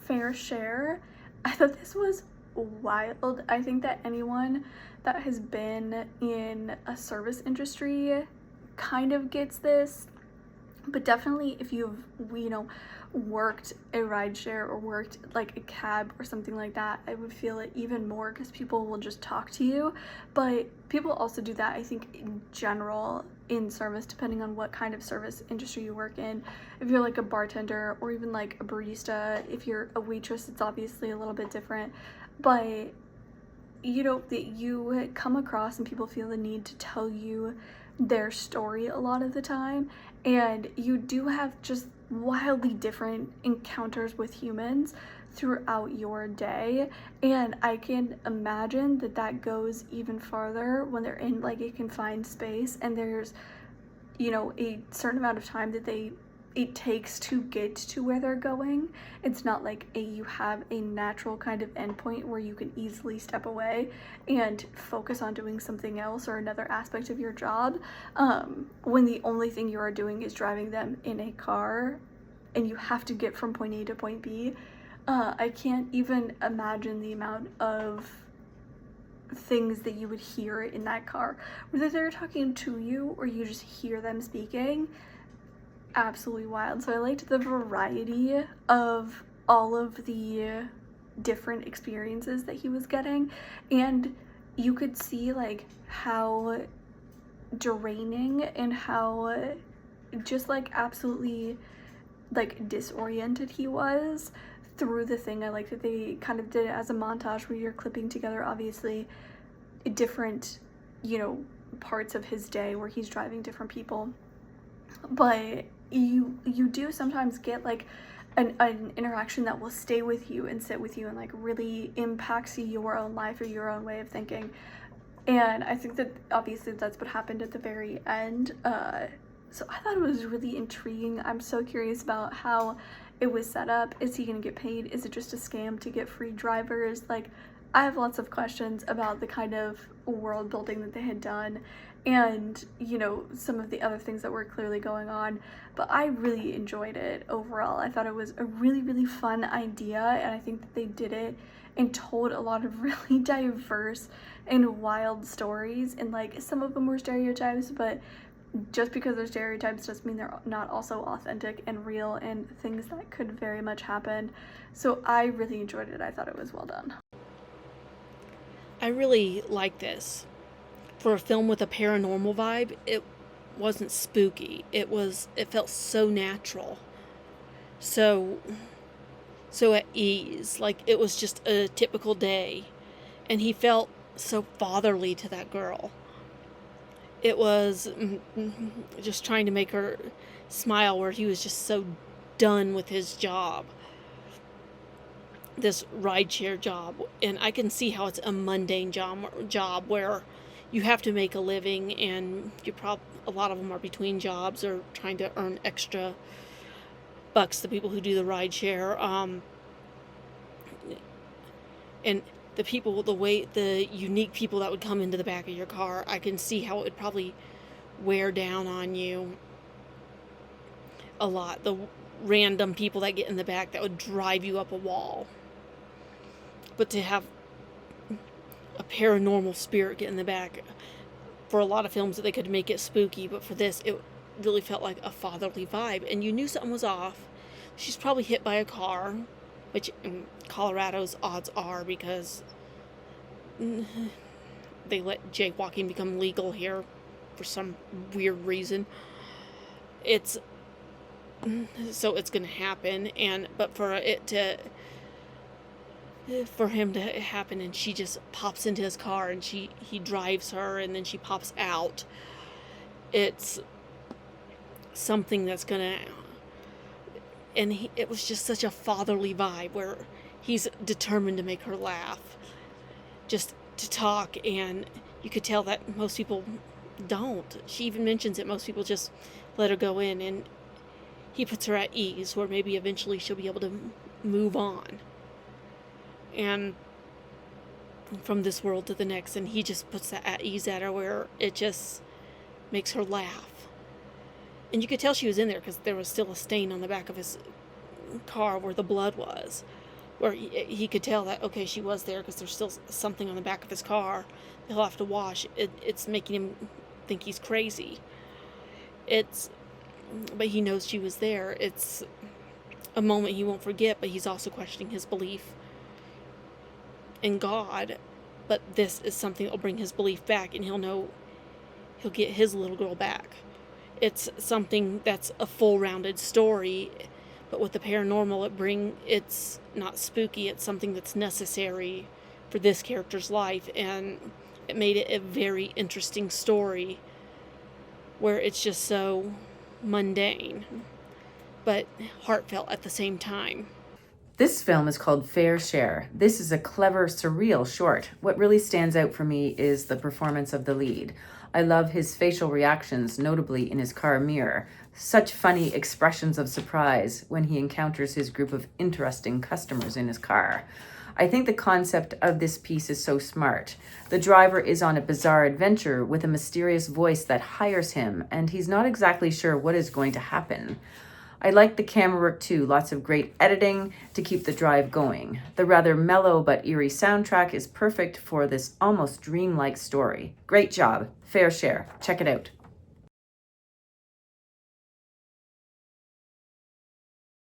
Fair share. I thought this was wild. I think that anyone that has been in a service industry kind of gets this, but definitely if you've worked a rideshare or worked like a cab or something like that, I would feel it even more because people will just talk to you. But people also do that, I think, in general in service, depending on what kind of service industry you work in. If you're like a bartender or even like a barista, if you're a waitress, it's obviously a little bit different. But that you come across and people feel the need to tell you their story a lot of the time, and you do have just wildly different encounters with humans throughout your day. And I can imagine that that goes even farther when they're in like a confined space and there's a certain amount of time that it takes to get to where they're going. It's not like you have a natural kind of endpoint where you can easily step away and focus on doing something else or another aspect of your job, when the only thing you are doing is driving them in a car and you have to get from point A to point B. I can't even imagine the amount of things that you would hear in that car, whether they're talking to you or you just hear them speaking. Absolutely wild. So I liked the variety of all of the different experiences that he was getting, and you could see like how draining and how just like absolutely like disoriented he was through the thing. I like that they kind of did it as a montage where you're clipping together obviously different parts of his day where he's driving different people, but you do sometimes get like an interaction that will stay with you and sit with you and like really impacts your own life or your own way of thinking. And I think that obviously that's what happened at the very end. So I thought it was really intriguing. I'm so curious about how it was set up. Is he gonna get paid? Is it just a scam to get free drivers? Like, I have lots of questions about the kind of world building that they had done and some of the other things that were clearly going on, but I really enjoyed it overall. I thought it was a really, really fun idea, and I think that they did it and told a lot of really diverse and wild stories, and like some of them were stereotypes, but just because they're stereotypes doesn't mean they're not also authentic and real and things that could very much happen. So I really enjoyed it. I thought it was well done. I really like this. For a film with a paranormal vibe, it wasn't spooky. It felt so natural. So at ease. Like it was just a typical day. And he felt so fatherly to that girl. It was just trying to make her smile where he was just so done with his job. This rideshare job, and I can see how it's a mundane job where you have to make a living, and a lot of them are between jobs or trying to earn extra bucks. The people who do the rideshare, and the unique people that would come into the back of your car, I can see how it would probably wear down on you a lot. The random people that get in the back that would drive you up a wall. But to have a paranormal spirit get in the back, for a lot of films they could make it spooky, but for this it really felt like a fatherly vibe, and you knew something was off. She's probably hit by a car, which in Colorado's odds are, because they let jaywalking become legal here for some weird reason. So it's gonna happen, but for him to happen and she just pops into his car and he drives her and then she pops out, it's something that's gonna it was just such a fatherly vibe where he's determined to make her laugh, just to talk, and you could tell that most people don't. She even mentions it, most people just let her go in, and he puts her at ease where maybe eventually she'll be able to move on and from this world to the next, and he just puts that at ease at her where it just makes her laugh. And you could tell she was in there because there was still a stain on the back of his car where the blood was, where he could tell that, okay, she was there because there's still something on the back of his car he'll have to wash. It's making him think he's crazy. But he knows she was there. It's a moment he won't forget, but he's also questioning his belief in God. But this is something that will bring his belief back, and he'll get his little girl back. It's something that's a full-rounded story, but with the paranormal, it's not spooky. It's something that's necessary for this character's life, and it made it a very interesting story where it's just so mundane, but heartfelt at the same time. This film is called Fair Share. This is a clever, surreal short. What really stands out for me is the performance of the lead. I love his facial reactions, notably in his car mirror. Such funny expressions of surprise when he encounters his group of interesting customers in his car. I think the concept of this piece is so smart. The driver is on a bizarre adventure with a mysterious voice that hires him, and he's not exactly sure what is going to happen. I like the camera work too, lots of great editing to keep the drive going. The rather mellow but eerie soundtrack is perfect for this almost dreamlike story. Great job. Fair Share. Check it out.